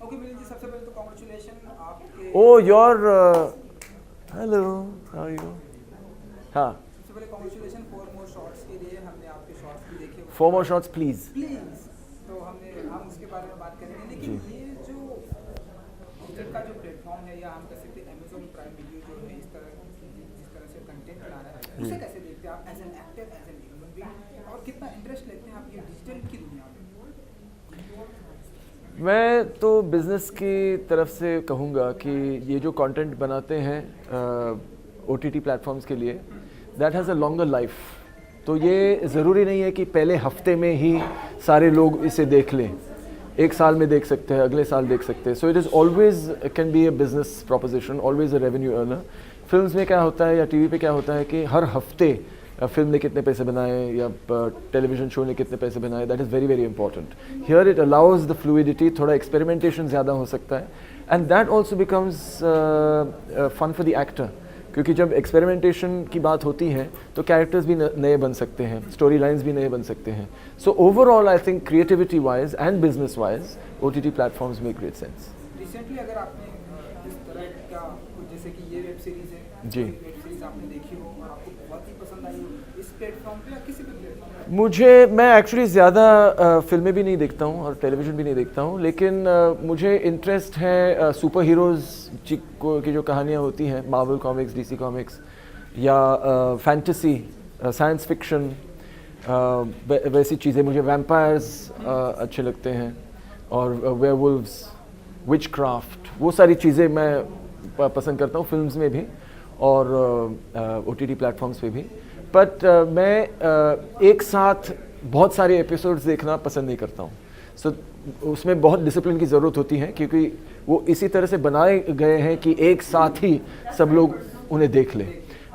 Okay Milind जी, सबसे पहले तो कॉन्ग्रेचुलेशन आपके। Oh, hello, how are you? हाँ, सबसे पहले कॉन्ग्रेचुलेशन फॉर मोर शॉर्ट्स के लिए, हमने आपके शॉर्ट्स भी देखे। 4 more shots please. प्लीज, तो हम उसके बारे में बात करेंगे, लेकिन जी। ये जो डिजिटल का जो प्लेटफॉर्म है, या हम कह सकते हैं अमेजोन प्राइम वीडियो जो है, जिस तरह से कंटेंट बना रहा है, उसे कैसे देखते हैं आप as an actor, as an human being, और कितना इंटरेस्ट लेते हैं आप ये डिजिटल की दुनिया में? मैं तो बिज़नेस की तरफ से कहूँगा कि ये जो कंटेंट बनाते हैं OTT प्लेटफॉर्म्स के लिए, that has a longer life. तो ये ज़रूरी नहीं है कि पहले हफ्ते में ही सारे लोग इसे देख लें, एक साल में देख सकते हैं, अगले साल देख सकते हैं। So it is always can be A business proposition, always a revenue earner. Films में क्या होता है या टीवी पे क्या होता है कि हर हफ्ते फिल्म ने कितने पैसे बनाए या टेलीविज़न शो ने कितने पैसे बनाए, that is very very important. Here it allows the fluidity, थोड़ा एक्सपेरिमेंटेशन ज़्यादा हो सकता है, and that also becomes fun for the actor, क्योंकि जब एक्सपेरिमेंटेशन की बात होती है तो कैरेक्टर्स भी नए बन सकते हैं, स्टोरी लाइन्स भी नए बन सकते हैं। So overall I think creativity wise and business wise OTT platforms make great sense. Recently अगर आपने इस तरह का कुछ, जैसे कि ये वेब सीरीज़ है, जी। वेब सीरीज़ आपने देखी हो और आपको बहुत ही पसंद आई हो इस प्लेटफॉर्म पे या किसी भी प्लेटफॉर्म पे? मैं एक्चुअली ज़्यादा फिल्में भी नहीं देखता हूँ और टेलीविज़न भी नहीं देखता हूँ, लेकिन मुझे इंटरेस्ट है सुपर हीरोज़ की जो कहानियाँ होती हैं, मार्वल कॉमिक्स, DC कॉमिक्स, या फैंटेसी, साइंस फिक्शन, वैसी चीज़ें। मुझे वैम्पायर्स अच्छे लगते हैं, और वेयरवुल्व्स, विचक्राफ्ट, वो सारी चीज़ें मैं पसंद करता हूँ, फिल्म्स में भी और OTT प्लेटफॉर्म्स पे भी। बट मैं एक साथ बहुत सारे एपिसोड्स देखना पसंद नहीं करता हूँ। सो उसमें बहुत डिसिप्लिन की ज़रूरत होती है, क्योंकि वो इसी तरह से बनाए गए हैं कि एक साथ ही सब लोग उन्हें देख लें।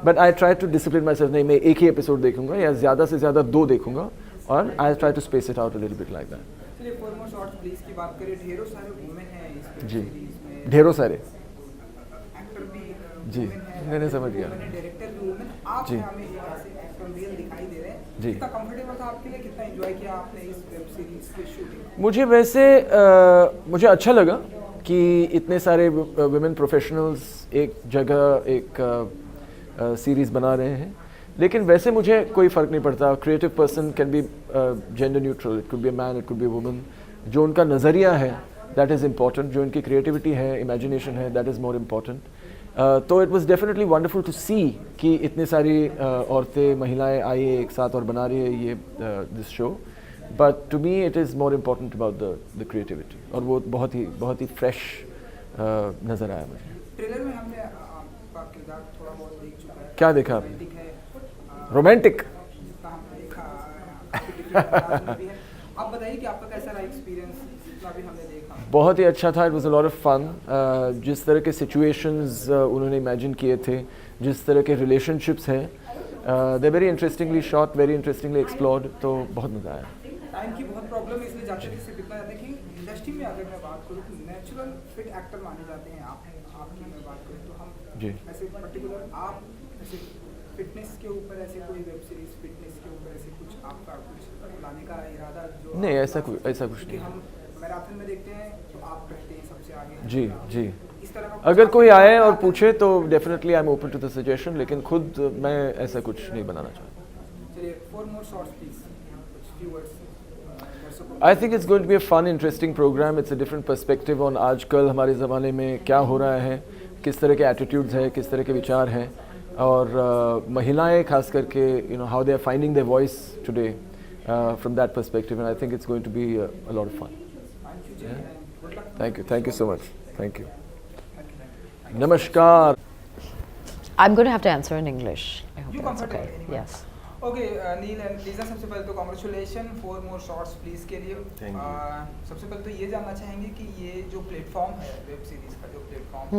But I try to discipline myself, नहीं मैं एक ही एपिसोड देखूंगा या ज़्यादा से ज़्यादा 2 देखूंगा, और I try to space it out a little bit like that. चलिए, फॉर मोर शॉर्ट्स प्लीज की बात करें, ढेरों सारे वुमेन हैं इस वेब जी, सीरीज में, ढेरों सारे। एक्टर भी जी, वुमेन है, मैंने समझ गया। डायरेक्टर भी वुमेन, आप जी। हमें एक ऐसे एक्टर रियल दिखाई दे रहे हैं। जी। कितना कंफर्टेबल था आपके लिए, कितना एंजॉय किया आपने इस वेब सीरीज की शूटिंग? मुझे वैसे मुझे अच्छा लगा कि इतने सारे वुमेन प्रोफेशनल्स एक जगह एक सीरीज़ बना रहे हैं, लेकिन वैसे मुझे कोई फ़र्क नहीं पड़ता। Creative person can be gender neutral, it could be a man, it could be a woman. जो उनका नज़रिया है दैट इज़ इम्पॉर्टेंट, जो उनकी क्रिएटिविटी है, इमेजिनेशन है, दैट इज़ मोर इम्पॉर्टेंट। तो it was definitely wonderful to see कि इतनी सारी औरतें, महिलाएं आई एक साथ और बना रही है ये this show. But to me it is more important about the creativity, और वो बहुत ही फ्रेश नज़र आया मुझे। ट्रेलर में हमने आपका किरदार थोड़ा बहुत देख चुका है। क्या देखा आपने? रोमांटिक है, रोमांटिक? जितना हमने देखा काफी different अंदाज में भी है। आप बताइए कि आपका कैसा रहा एक्सपीरियंस, जितना भी हमने देखा? बहुत ही अच्छा था, it was a lot of fun. जिस तरह के सिचुएशंस उन्होंने इमेजिन किए थे, जिस तरह के रिलेशनशिप्स हैं, they very interestingly shot, very interestingly explored, तो बहुत मज़ा आया। टाइम की बहुत प्रॉब्लम है, इसलिए जाते थे सिर्फ इतना जाते कि इंडस्ट्री में अगर मैं बात करूँ तो नेचुरल फिट एक्टर माने जाते हैं आपकी मैं बात करूँ तो हम जी। ऐसे पर्टिकुलर आप ऐसे फिटनेस के ऊपर ऐसे कोई वेब सीरीज फिटनेस के ऊपर ऐसे कुछ आपका कुछ लाने का इरादा जो? नहीं, ऐसा कुछ क्योंकि नहीं। हम मैराथन में देखते हैं तो आप रहते हैं सबसे आगे। जी, जी। इस तरह का अगर कोई आए और पूछे तो definitely I am open to the suggestion, लेकिन खुद मैं ऐसा कुछ नहीं बनाना चाहता। चलिए, फॉर मोर शॉर्ट्स प्लीज, कुछ few words. I think it's going to be a fun, interesting program. It's a different perspective on आजकल हमारे ज़माने में क्या हो रहा है, किस तरह के एटीट्यूड्स हैं, किस तरह के विचार हैं, और महिलाएं खास करके how they are finding their voice today from that perspective, and I think it's going to be a lot of fun. Thank you so much. Thank you. Namaskar. I'm going to have to answer in English. I hope You that's comfortable okay. anyway? Yes. Okay Neil and Lisa, सबसे पहले तो congratulation for more shorts please के लिए। Thank you. सबसे पहले तो ये जानना चाहेंगे कि ये जो प्लेटफॉर्म है, वेब सीरीज का जो प्लेटफॉर्म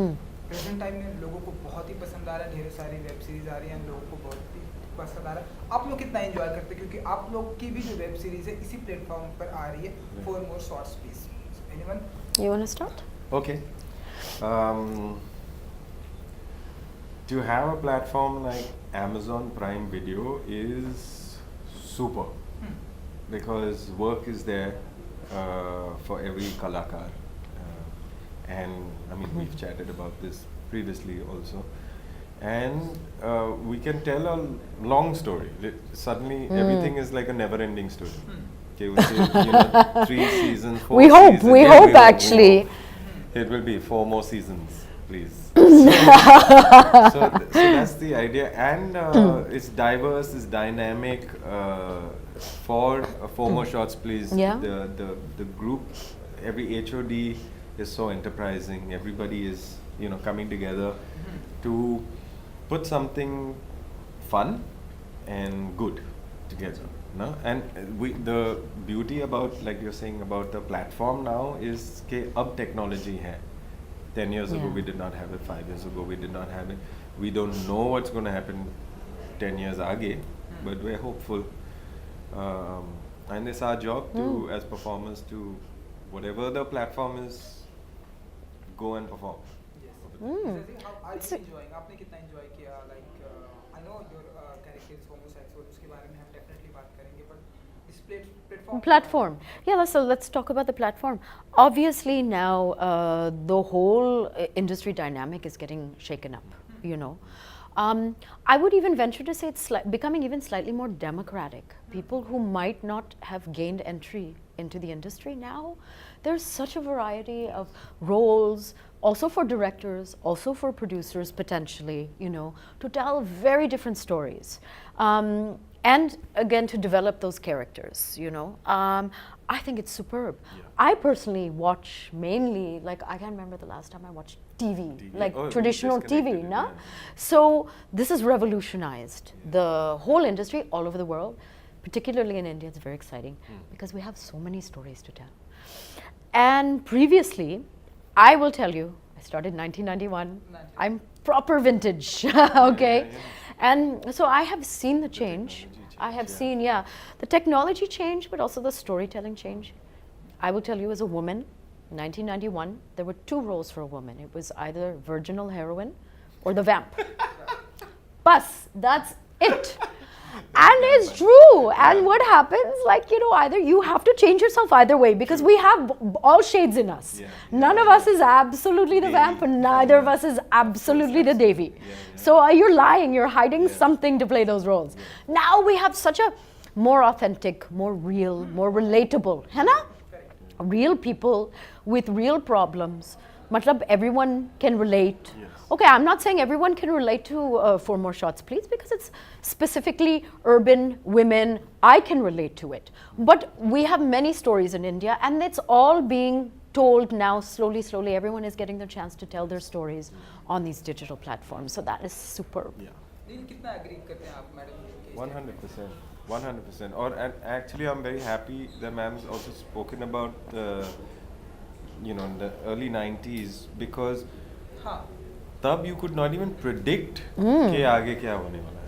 प्रेजेंट टाइम में लोगों को बहुत ही पसंद आ रहा है, ढेर सारी वेब सीरीज आ रही हैं, लोगों को बहुत ही पसंद आ रहा है। आप लोग कितना एंजॉय करते हैं, क्योंकि आप लोग की भी जो वेब सीरीज है इसी प्लेटफॉर्म पर आ रही है। For more shorts please, anyone? You want to start? Okay. To have a platform like Amazon Prime Video is super because work is there for every kalakar. and I mean we've chatted about this previously also, and we can tell a long story. Suddenly everything is like a never-ending story. Okay, which is, 3 seasons, 4 We hope, seasons. we Yeah, hope actually. It will be 4 more seasons, please. So that's the idea, and it's diverse, it's dynamic. For 4 more shots, please. Yeah. The group, every HOD is so enterprising. Everybody is coming together to put something fun and good together. No? And the beauty about, like you're saying about the platform now, is कि अब technology है. 10 years ago we did not have it, 5 years ago we did not have it. We don't know what's going to happen 10 years आगे, but we're hopeful. And it's our job to, as performers, to whatever the platform is, go and perform. How are you enjoying? आपने कितना enjoy किया? Like I know your character is homosexual, उसके बारे में हम definitely बात करेंगे, but this platform. Yeah, so let's talk about the platform. Obviously now the whole industry dynamic is getting shaken up. I would even venture to say it's becoming even slightly more democratic. People who might not have gained entry into the industry now, there's such a variety of roles, also for directors, also for producers potentially, to tell very different stories. And again, to develop those characters, I think it's superb. Yeah. I personally watch mainly, like I can't remember the last time I watched TV. Like traditional TV, no? Yeah. So this has revolutionized the whole industry all over the world, particularly in India. It's very exciting because we have so many stories to tell. And previously, I will tell you, I started 1991. I'm proper vintage, okay? And so I have seen the change. I have seen, the technology change, but also the storytelling change. I will tell you, as a woman, 1991, there were 2 roles for a woman. It was either virginal heroine or the vamp. Bas, that's it. And it's true. And what happens, like, either you have to change yourself either way, because we have all shades in us. None of us is absolutely the vamp, and neither of us is absolutely the Devi. So you're lying, you're hiding something to play those roles. Now we have such a more authentic, more real, more relatable, है ना? Real people with real problems. Matlab, everyone can relate. Okay, I'm not saying everyone can relate to 4 More Shots, Please, because it's specifically urban women. I can relate to it. But we have many stories in India, and it's all being told now slowly, slowly. Everyone is getting the chance to tell their stories on these digital platforms. So that is superb. कितना agree करते हैं आप, madam? 100%. 100%. And actually, I'm very happy that ma'am's also spoken about the early 90s, because तब you could not even predict कि आगे क्या होने वाला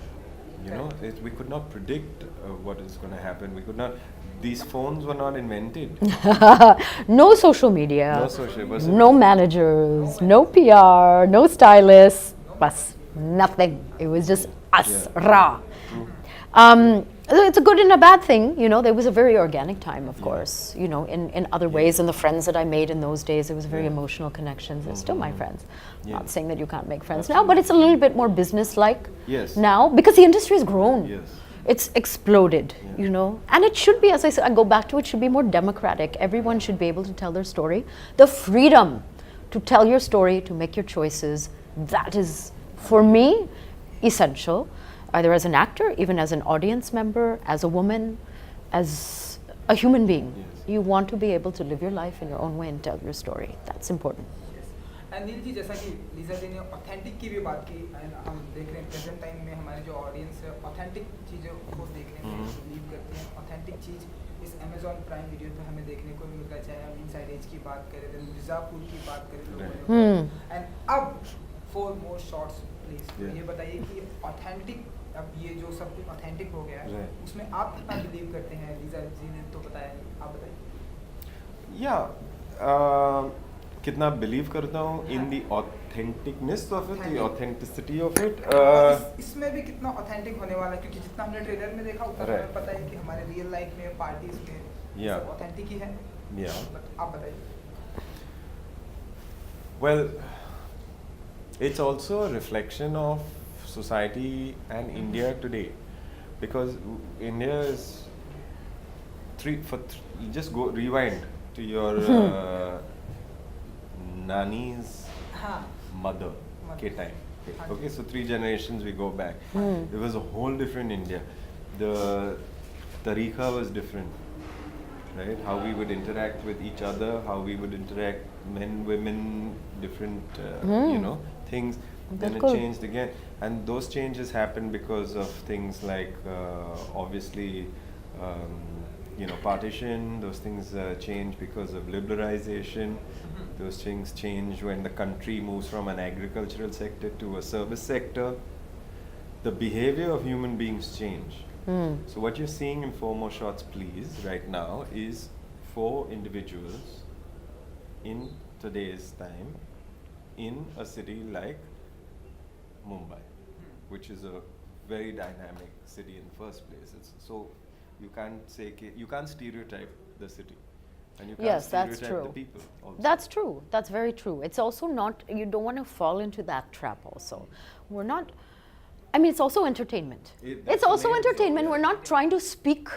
है. We could not predict what is going to happen. We could not. These phones were not invented. No social media. No social. No managers. No PR. No stylists. Bas, nothing. It was just us, raw. It's a good and a bad thing, there was a very organic time, of course, in other ways, and the friends that I made in those days, it was very emotional connections. They're still my friends. Not saying that you can't make friends now, but it's a little bit more business-like now, because the industry has grown. It's exploded, and it should be, as I said, I go back to it, should be more democratic. Everyone should be able to tell their story. The freedom to tell your story, to make your choices, that is, for me, essential. Either as an actor, even as an audience member, as a woman, as a human being. You want to be able to live your life in your own way and tell your story. That's important. And नील जी, जैसा कि Lisa जी ने authentic की भी बात की, हम देख रहे हैं प्रेजेंट टाइम में हमारे जो ऑडियंस है ऑथेंटिक चीज़ों को देखने में बिलीव करते हैं. ऑथेंटिक चीज़ इस अमेजॉन प्राइम वीडियो पे हमें देखने को मिलता है, चाहे हम इनसाइड एज की बात करें, देन मिर्ज़ापुर की बात करें, एंड अब 4 More Shots Please. ये बताइए कि ऑथेंटिक, अब ये जो सब कुछ ऑथेंटिक हो गया है, उसमें आप कितना बिलीव करते हैं? लीजा जी ने तो बताया, आप बताइए. कितना बिलीव करता हूँ in the authenticness of it, the authenticity of it. इसमें भी कितना ऑथेंटिक होने वाला है, क्योंकि जितना हमने ट्रेलर में देखा उतना हमें पता है कि हमारे रियल लाइफ में पार्टीज में ऑथेंटिक ही है. बट आप बताइए. Well, it's also a reflection of society and India today, because India is just go rewind to your nani's हाँ mother ke time. Okay, so 3 generations we go back. It was a whole different India. The tariqa was different, right? How we would interact with each other, how we would interact, men, women, different, you know, things. Then it changed again, and those changes happened because of things like, obviously, you know, partition. Those things change because of liberalization. Those things change when the country moves from an agricultural sector to a service sector. The behavior of human beings change. So what you're seeing in 4 More Shots Please right now is 4 individuals in today's time in a city like Mumbai, which is a very dynamic city in the first place. So you can't say you can't stereotype the city, and you can't Yes, that's stereotype true. the people also. That's true. That's very true. It's also not, you don't want to fall into that trap also. We're not, I mean, it's also entertainment. That's It's the also main thing, entertainment. yeah. We're not trying to speak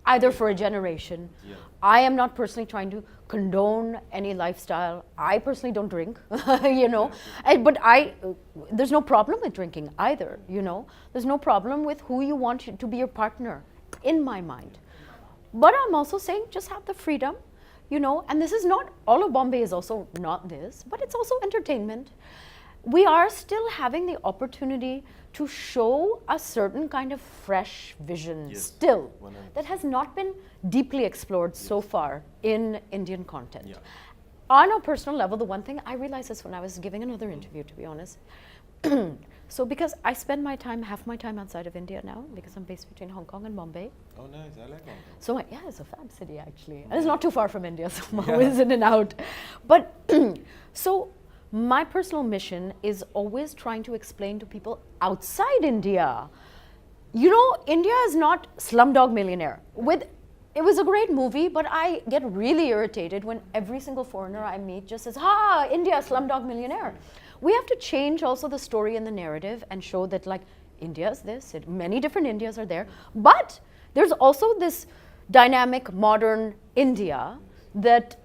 either for a generation. Yeah. I am not personally trying to condone any lifestyle. I personally don't drink, you know. But there's no problem with drinking either, you know. There's no problem with who you want to be your partner, in my mind. But I'm also saying just have the freedom, you know, and this is not, all of Bombay is also not this, but it's also entertainment. We are still having the opportunity to show a certain kind of fresh vision still 100%. that has not been deeply explored so far in Indian content. Yeah. On a personal level, the one thing I realized this when I was giving another interview, to be honest. So because I spend my time, half my time outside of India now, because I'm based between Hong Kong and Bombay. Oh, nice. I like Hong Kong. So yeah, it's a fab city actually. And it's not too far from India, so I'm always in and out. But so my personal mission is always trying to explain to people outside India, you know, India is not Slumdog Millionaire. It was a great movie, but I get really irritated when every single foreigner I meet just says, "Ha, India, Slumdog Millionaire." We have to change also the story and the narrative and show that, like, India is this, many different Indias are there, but there's also this dynamic modern India that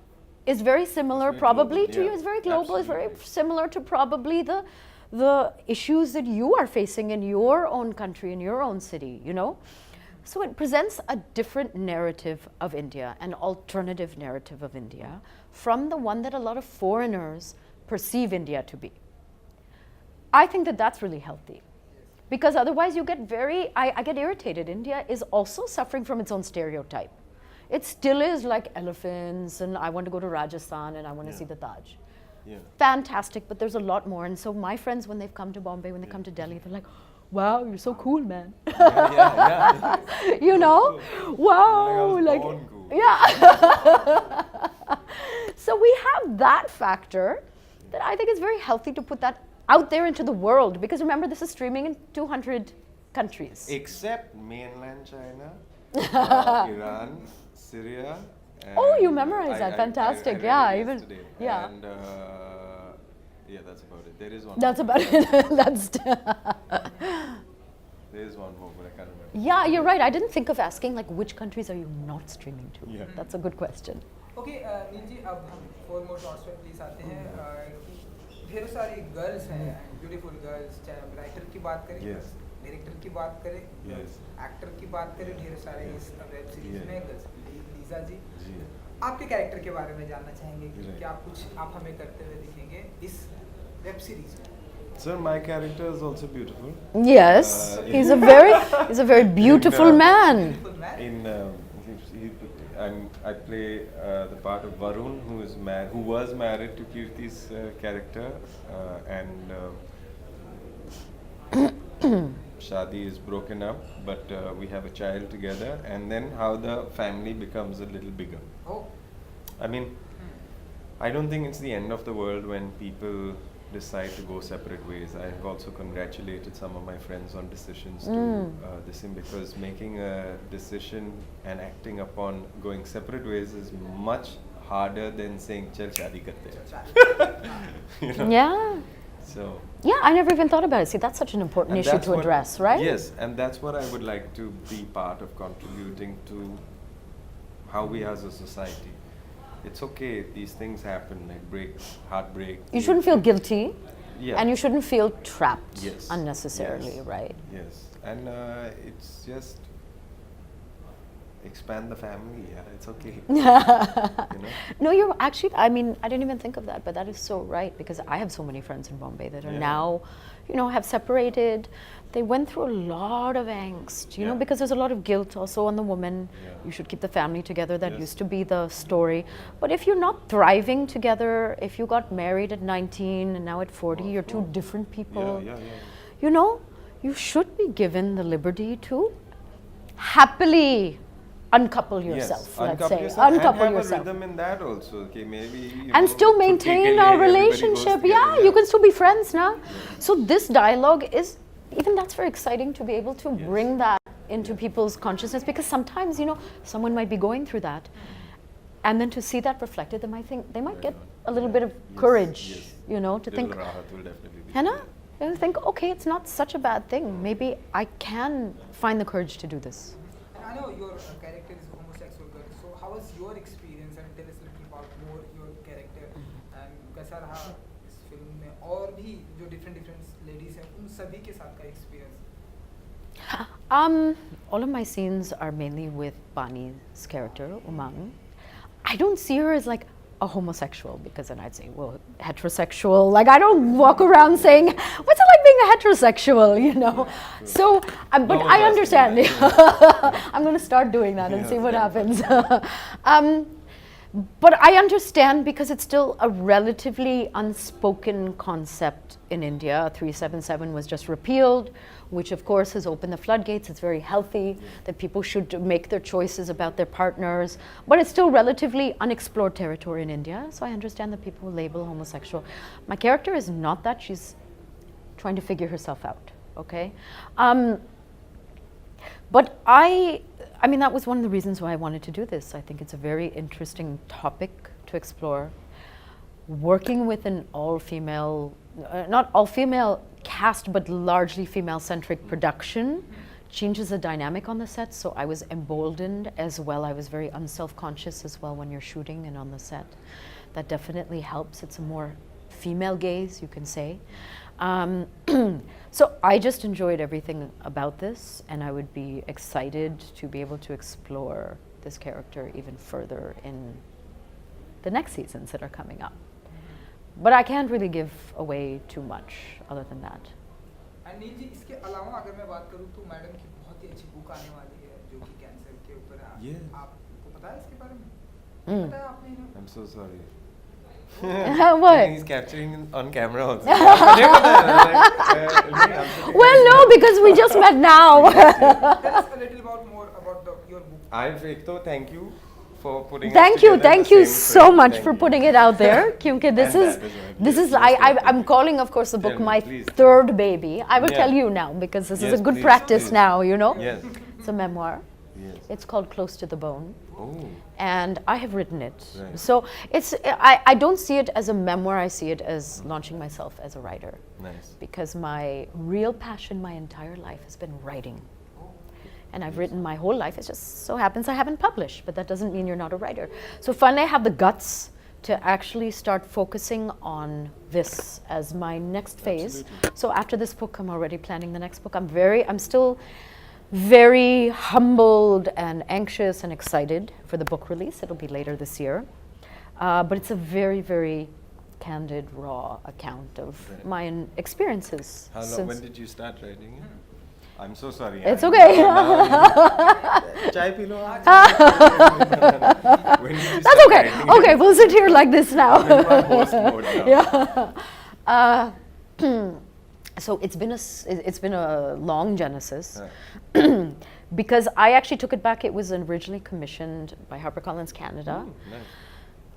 is very similar very probably global, to you, yeah. it's very global, it's very Absolutely. similar to probably the issues that you are facing in your own country, in your own city, you know? So it presents a different narrative of India, an alternative narrative of India, from the one that a lot of foreigners perceive India to be. I think that that's really healthy. Because otherwise you get I get irritated. India is also suffering from its own stereotype. It still is like elephants, and I want to go to Rajasthan and I want to see the Taj. Yeah. Fantastic, but there's a lot more. And so my friends, when they've come to Bombay, when they come to Delhi, they're like, "Wow, you're so cool, man." Yeah. You know? Wow. Like I was Like, born cool. yeah. So we have that factor that I think is very healthy to put that out there into the world. Because remember, this is streaming in 200 countries. Except mainland China, Iran, Syria. Oh, you and, memorized that. I Fantastic. read Yeah, it even- yesterday. yeah. And yeah, that's about it. There is one. That's more. about it. That's There is one more, but I can't remember. yeah, you're right. I didn't think of asking like which countries are you not streaming to. Yeah. That's a good question. Okay Neel ji, अब हम 4 मोर shots पे please आते हैं कि ढेर सारी girls हैं, beautiful girls, चाहे हम राइटर की बात करें, Yes. डायरेक्टर की बात करें, Yes. एक्टर की बात करें, ढेर सारे इस वेब सीरीज Yeah. में गर्ल्स। लीजा जी, जी। आपके कैरेक्टर के बारे में जानना चाहेंगे कि Right. क्या कुछ आप हमें करते हुए दिखेंगे इस वेब सीरीज में? Sir, my character is also beautiful. Yes, he's a very beautiful man. Beautiful man. I play the part of Varun, who was married to Kirti's character, and Shadi is broken up, but we have a child together, and then how the family becomes a little bigger. Oh, I mean, I don't think it's the end of the world when people decide to go separate ways. I have also congratulated some of my friends on decisions to this thing, because making a decision and acting upon going separate ways is much harder than saying chal shaadi karte hain. You know? Yeah. So Yeah, I never even thought about it. See, that's such an important and issue that's to what- address, right? Yes, and that's what I would like to be part of, contributing to how we as a society. It's okay, these things happen, like heartbreak. You shouldn't feel guilty, Yeah. and you shouldn't feel trapped Yes. unnecessarily, Yes. right? Yes, and it's just expand the family. Yeah, it's okay. You know? No, you're actually, I mean, I didn't even think of that, but that is so right, because I have so many friends in Bombay that are Yeah. now, have separated. They went through a lot of angst, Yeah. because there's a lot of guilt also on the woman. Yeah. You should keep the family together. That Yes. used to be the story. But if you're not thriving together, if you got married at 19 and now at 40, you're two different people. Yeah. You should be given the liberty to happily uncouple yourself, Yes, let's uncouple say. yourself and Uncouple have yourself. a rhythm in that also. Okay, maybe you And know, still to take maintain a a leg, everybody goes relationship. together, Yeah, you can still be friends now. So this dialogue is, even that's very exciting to be able to bring that into people's consciousness, because sometimes, someone might be going through that. And then to see that reflected, they might get a little bit of courage, to Little think, rahat will definitely be Hannah, there. and think, okay, it's not such a bad thing. Maybe I can find the courage to do this. And I know your character is homosexual girl, so how was your experience, and tell us a little about more your character and कैसा रहा इस film में, और भी जो different ladies हैं उन सभी के साथ का experience. All of my scenes are mainly with Bani's character, Umang. I don't see her as like a homosexual, because then I'd say, well, heterosexual. Like, I don't walk around saying, what's it like being a heterosexual, So, but No one I does understand. that. I'm going to start doing that and Yes, see what yeah. happens. But I understand, because it's still a relatively unspoken concept in India. 377 was just repealed, which of course has opened the floodgates. It's very healthy that people should make their choices about their partners, but it's still relatively unexplored territory in India. So I understand that people label homosexual. My character is not that. She's trying to figure herself out, okay? But I mean, that was one of the reasons why I wanted to do this. I think it's a very interesting topic to explore. Working with an all-female, not all-female cast, but largely female-centric production changes the dynamic on the set. So I was emboldened as well. I was very unself-conscious as well when you're shooting and on the set. That definitely helps. It's a more female gaze, you can say. So I just enjoyed everything about this, and I would be excited to be able to explore this character even further in the next seasons that are coming up. But I can't really give away too much other than that. Anil ji, इसके अलावा अगर मैं बात करूँ तो madam की बहुत ही अच्छी बुक आने वाली है जो कि कैंसर के ऊपर है. Yeah. आपको पता है इसके बारे में? नहीं पता है आपने इन्हें? I'm so sorry. What? He's capturing on camera also. Well, no, because we just met now. Tell us a little more about your book. I've thank you for putting. Thank you so much for putting it out there. Kyunki this And is, that is right. this Yes, is, yes, I'm calling, of course, the book Tell me, my please. third baby. I will Yeah. tell you now, because this is Yes, a good please, practice please. now, Yes. It's a memoir. Yes. It's called Close to the Bone. Oh. And I have written it. Right. So I don't see it as a memoir, I see it as launching myself as a writer. Nice. Because my real passion my entire life has been writing. And I've written my whole life. It just so happens I haven't published, but that doesn't mean you're not a writer. So finally I have the guts to actually start focusing on this as my next phase. Absolutely. So after this book, I'm already planning the next book. I'm still very humbled and anxious and excited for the book release. It'll be later this year. But it's a very, very candid, raw account of my experiences. How long? When did you start writing it? I'm so sorry. It's okay. Chai pee lo. When did you That's start okay. writing it? Okay, we'll sit here like this now. You are host mode now. Yeah. So it's been a long genesis. Because I actually took it back. It was originally commissioned by HarperCollins Canada. Ooh, nice.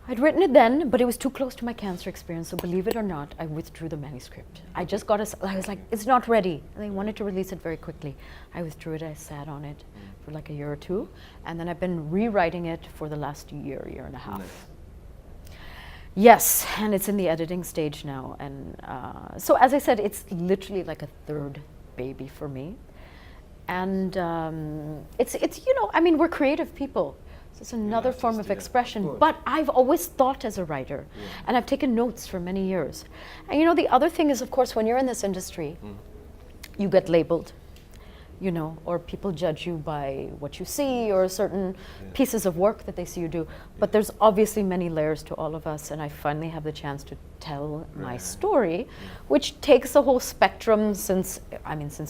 I'd written it then, but it was too close to my cancer experience. So believe it or not, I withdrew the manuscript. I just got I was like, it's not ready. And they wanted to release it very quickly. I withdrew it. I sat on it for like a year or two. And then I've been rewriting it for the last year and a half. Nice. Yes, and it's in the editing stage now. And so, as I said, it's literally like a third baby for me. And it's you know, I mean, we're creative people. So it's another form of artist, yeah, expression. of course. But I've always thought as a writer, and I've taken notes for many years. And you know, the other thing is, of course, when you're in this industry, you get labeled, you know, or people judge you by what you see or certain pieces of work that they see you do. But there's obviously many layers to all of us, and I finally have the chance to tell my story, which takes the whole spectrum since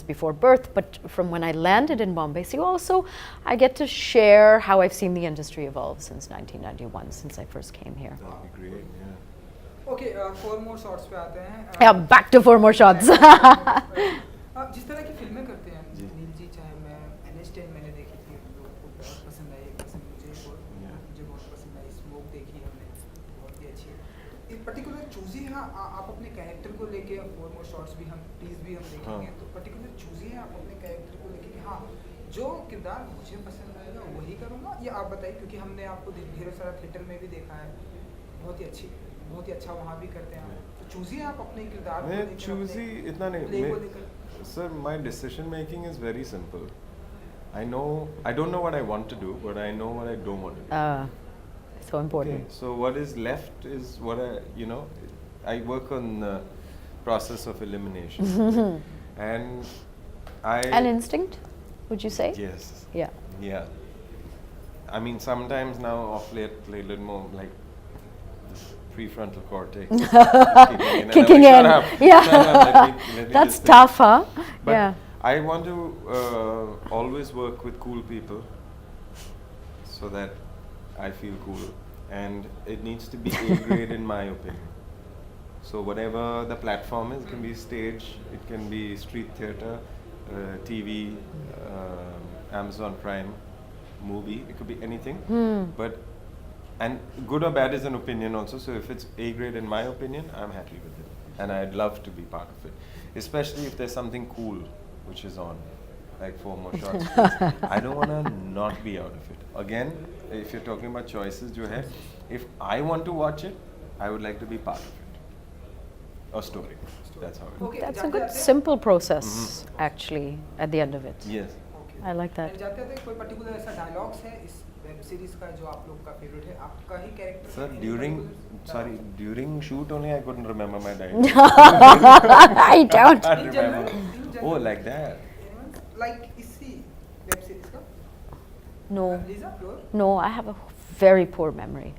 before birth, but from when I landed in Bombay. So also, I get to share how I've seen the industry evolve since 1991, since I first came here. That would be great, yeah. Okay, 4 more shots पे आते हैं. Yeah, back to 4 more shots. जिस तरह की फिल्में करते हैं नील जी, चाहे मैं NH10 मैंने देखी थी, लोगों को बहुत पसंद आई, मुझे बहुत पसंद आई. स्मोक देखी हमने, बहुत ही अच्छी है. एक पर्टिकुलर चूजी है आप अपने कैरेक्टर को लेके, 4 मोर शॉट्स भी हम टीज भी हम देखेंगे, तो पर्टिकुलर चूजी है आप अपने कैरेक्टर को लेके कि हाँ जो किरदार मुझे पसंद आएगा वही करूँगा, ये आप बताइए. क्योंकि हमने आपको ढेर सारा थिएटर में भी देखा है, बहुत ही अच्छा वहाँ भी करते हैं. तो चूजी है आप अपने किरदार को लेके, चूजी इतना नहीं. Sir, my decision making is very simple. I don't know what I want to do, but I know what I don't want to do. So important. Okay, so what is left is what I work on the process of elimination. And An instinct, would you say? Yes. Yeah. Yeah. I mean, sometimes now off late, play a little more like prefrontal cortex Kicking in. Yeah. Let me That's just tough, huh? But yeah. I want to always work with cool people so that I feel cool, and it needs to be A grade in my opinion. So whatever the platform is, it can be stage, it can be street theater, TV, Amazon Prime, movie, it could be anything. But and good or bad is an opinion also. So if it's A grade in my opinion, I'm happy with it, and I'd love to be part of it. Especially if there's something cool which is on, like 4 more shots. I don't want to not be out of it. Again, if you're talking about choices, jo hai, if I want to watch it, I would like to be part of it. A story. That's how it is. Okay, That's a good, simple process, actually, at the end of it. Yes. I like that. जाते थे कोई particular ऐसा dialogues है इस web series का जो आप लोग का फेवरेट है, आपका ही character? Sir, during shoot only I couldn't remember my dialogue. I don't. Can't remember. Oh, like that. Like इसी वेब सीरीज का? No. Lisa, Fleur? No, I have a very poor memory.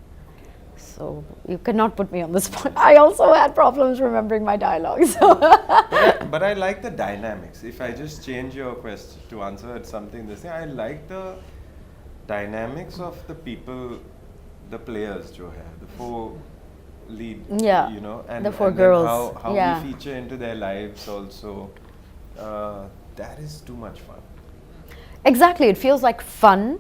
So you cannot put me on the spot. I also had problems remembering my dialogues. But I like the dynamics. If I just change your question to answer at something this thing, I like the dynamics of the people, the players jo hai, the 4 lead, Yeah, you know, and the 4 and then girls. how Yeah. we feature into their lives also. That is too much fun. Exactly. It feels like fun.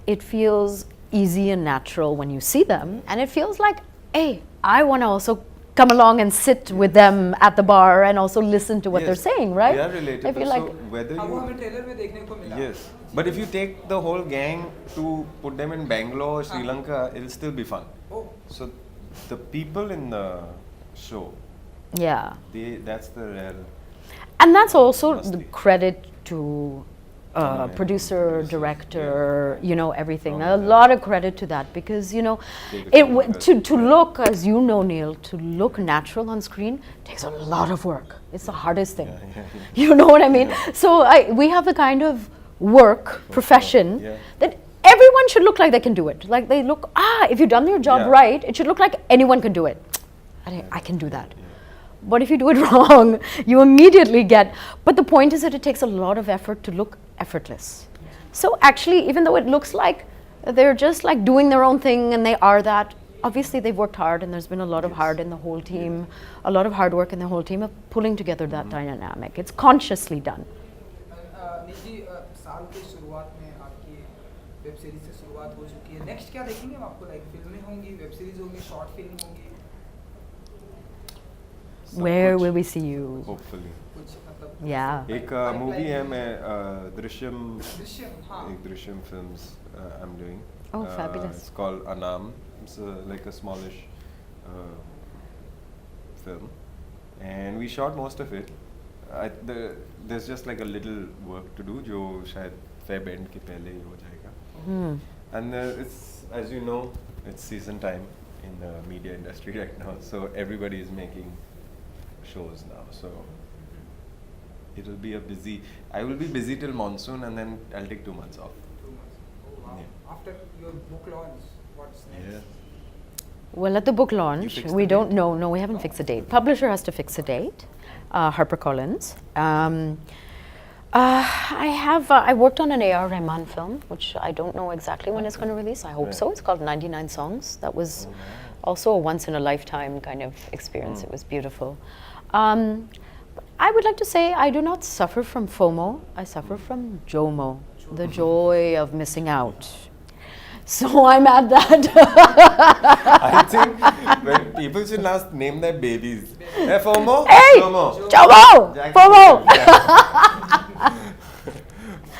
It feels easy and natural when you see them. And it feels like, hey, I want to also come along and sit with them at the bar and also listen to what they're saying, right? They are relatable. I feel like, so whether हाँ, वो you हमें trailer में देखने को मिला. yes, but if you take the whole gang to put them in Bangalore or Sri Lanka, it'll still be fun. Oh. So the people in the show, yeah. that's the real. And that's also Must the be. credit to producer, director, you know, everything. A lot of credit to that because, you know, to look, as you know, Neil, to look natural on screen takes a lot of work. It's the hardest thing. You know what I mean? So we have the kind of work, profession, that everyone should look like they can do it. Like they look, if you've done your job right, it should look like anyone can do it. I can do that. But if you do it wrong, you immediately get. But the point is that it takes a lot of effort to look effortless. So actually, even though it looks like they're just like doing their own thing and they are that, obviously they've worked hard and there's been a lot of hard in the whole team, a lot of hard work in the whole team of pulling together that dynamic. It's consciously done. निजी साल की शुरुआत में आपकी web series से शुरुआत हो चुकी है. नेक्स्ट क्या देखेंगे हम आपको? लाइक फिल्में होंगी, वेब सीरीज होंगी, शॉर्ट फिल्म होंगी? Where will we see you? Hopefully. कुछ मतलब Yeah. एक मूवी है मैं दृश्यम हाँ. एक Drishyam films I'm doing. Oh, fabulous. It's called Anam. It's like a smallish film, and we shot most of it. There's just like a little work to do, जो शायद Feb end के पहले ही हो जाएगा. And it's, as you know, it's season time in the media industry right now, so everybody is making shows now. So it'll be I will be busy till monsoon, and then I'll take 2 months off. 2 months. Oh, wow. Yeah. After your book launch, what's next? Yeah. Well, at the book launch, fixed we the don't date? know. No, we haven't fixed a date. Publisher has to fix a date. HarperCollins. I worked on an A.R. Rahman film, which I don't know exactly when it's going to release. I hope Right. so. It's called 99 Songs. That was also a once-in-a-lifetime kind of experience. It was beautiful. I would like to say I do not suffer from FOMO. I suffer from JOMO, the joy of missing out. So I'm at that. I think when people should now name their babies. Hey, FOMO? Hey! FOMO. JOMO! Jack- FOMO!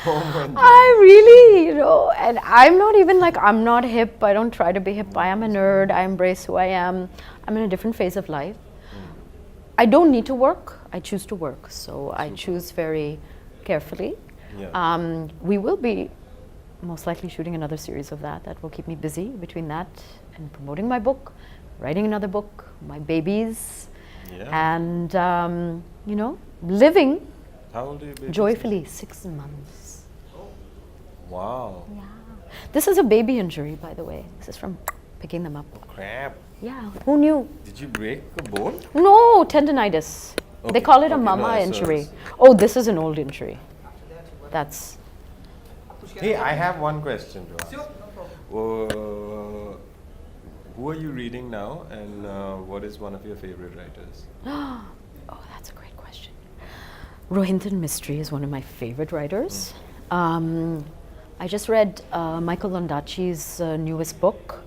FOMO. I really, and I'm not even like, I'm not hip. I don't try to be hip. I am a nerd. I embrace who I am. I'm in a different phase of life. I don't need to work. I choose to work. So I choose very carefully. Yeah. We will be most likely shooting another series of that. That will keep me busy between that and promoting my book, writing another book, my babies, and, living How old are your babies? joyfully. 6 months. Wow. Yeah. This is a baby injury, by the way. This is from picking them up. Crap. Yeah, who knew? Did you break a bone? No, tendinitis. They Okay, call it a okay, mama no, I saw injury. this. Oh, this is an old injury. That's Hey, I have one question to ask. Sure, no problem. Who are you reading now, and what is one of your favorite writers? oh, that's a great question. Rohinton Mistry is one of my favorite writers. I just read Michael Ondaatje's newest book.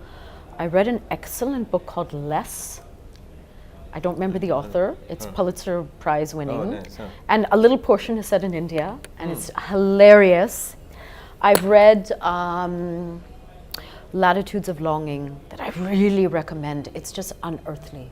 I read an excellent book called Less. I don't remember the author. It's Pulitzer Prize winning. Oh, nice, huh. And a little portion is set in India, and it's hilarious. I've read Latitudes of Longing that I really recommend. It's just unearthly.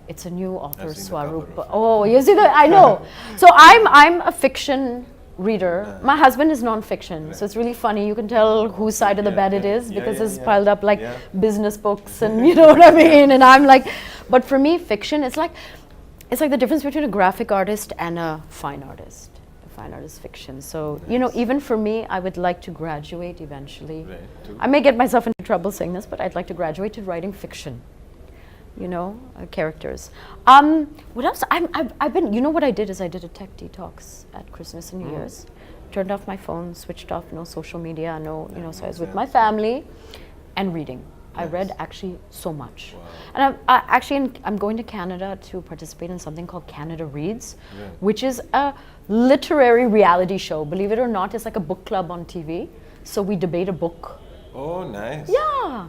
It's a new author, I've seen the cover Swaroop. of it. Oh, you see that? I know. So I'm a fiction reader. My husband is non-fiction, so it's really funny. You can tell whose side of the bed it is because it's piled up like business books and you know what I mean. And I'm like, but for me, fiction it's like the difference between a graphic artist and a fine artist. A fine artist is fiction. So even for me, I would like to graduate eventually. Right, too. I may get myself into trouble saying this, but I'd like to graduate to writing fiction. Characters. What else? I've been. You know what I did is I did a tech detox at Christmas and New Year's. Turned off my phone, switched off no social media, no. So I was with my family, and reading. I read actually so much, and I'm going to Canada to participate in something called Canada Reads, which is a literary reality show. Believe it or not, it's like a book club on TV. So we debate a book. Oh, nice. Yeah.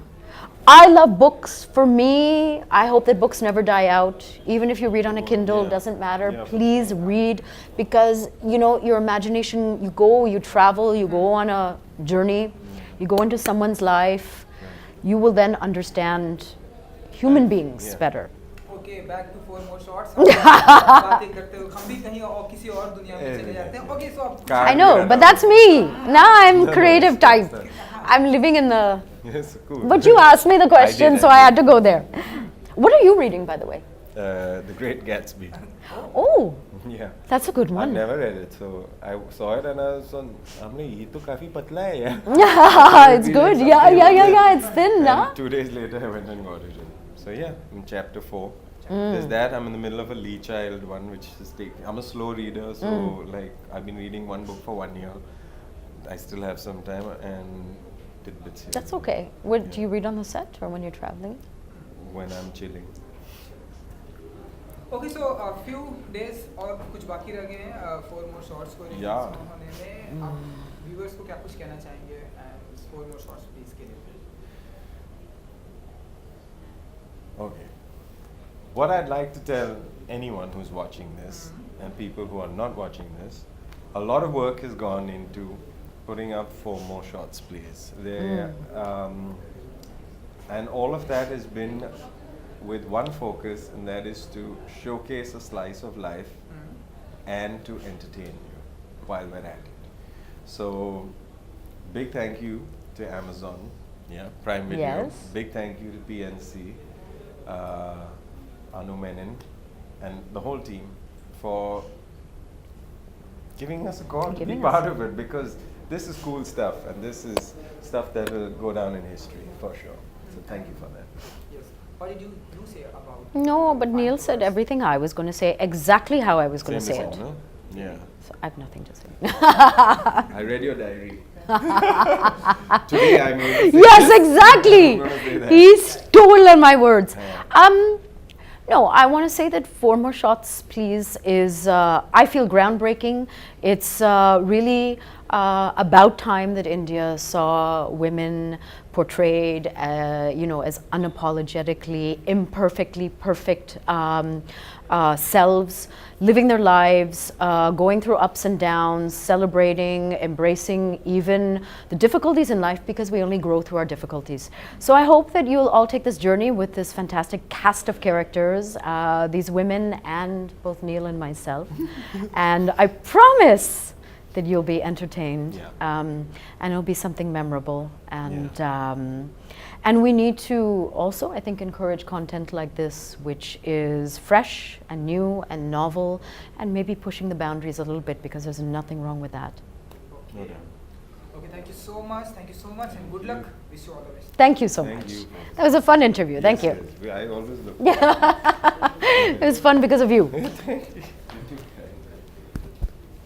I love books. For me, I hope that books never die out. Even if you read on a Kindle, doesn't matter. Yeah. Please read because, your imagination, you travel, you go on a journey, you go into someone's life, you will then understand human beings better. Okay, back to 4 more shots. बातें करते हो, हम भी कहीं और किसी और दुनिया में चले जाते हैं. Okay, so I know, but that's me. Now I'm creative type. I'm living in the... Yes, cool. But you asked me the question, did, so I had to go there. What are you reading, by the way? The Great Gatsby. Oh, Yeah. that's a good I've one. never read it, so I saw it and I was on. ये तो काफी पतला है यार. Yeah, it's good. Reading Yeah, something yeah, about yeah, it. yeah. It's thin, And nah? 2 days later, I went and got it. So yeah, in chapter 4. There's that. I'm in the middle of a Lee Child one, which is taking. I'm a slow reader, so like I've been reading one book for 1 year. I still have some time and tidbits here. That's okay. What, do you read on the set or when you're traveling? When I'm chilling. Okay, so a few days और कुछ बाकी रह गए हैं 4 more shots को release Yeah. होने में. आप viewers को क्या कुछ कहना चाहेंगे and 4 more shots please के लिए. Okay. What I'd like to tell anyone who's watching this and people who are not watching this, a lot of work has gone into putting up 4 more shots, please. And all of that has been with one focus, and that is to showcase a slice of life and to entertain you while we're at it. So, big thank you to Amazon, Prime Video. Yes. Big thank you to PNC, Anu Menon, and the whole team for giving us a call to be part of it, because this is cool stuff, and this is stuff that will go down in history for sure. So thank you for that. Yes. What did you say about? No, but Neil said everything I was going to say, exactly how I was going to say Same it. as no? Yeah. So I have nothing to say. I read your diary. Today I'm going to say Yes, this. exactly. I'm gonna say that. He stole my words. Yeah. No, I want to say that Four More Shots, Please is, I feel, groundbreaking. It's really about time that India saw women portrayed, as unapologetically, imperfectly perfect selves, living their lives, going through ups and downs, celebrating, embracing even the difficulties in life, because we only grow through our difficulties. So I hope that you'll all take this journey with this fantastic cast of characters, these women and both Neil and myself. And I promise that you'll be entertained, and it'll be something memorable. And we need to also, I think, encourage content like this, which is fresh and new and novel, and maybe pushing the boundaries a little bit, because there's nothing wrong with that. No doubt. Okay, thank you so much. Thank you so much, and good luck. Wish you all the best. Thank you so Thank much. you. That was a fun interview. Thank you. Yes, I always look. It was fun because of you.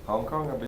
Hong Kong.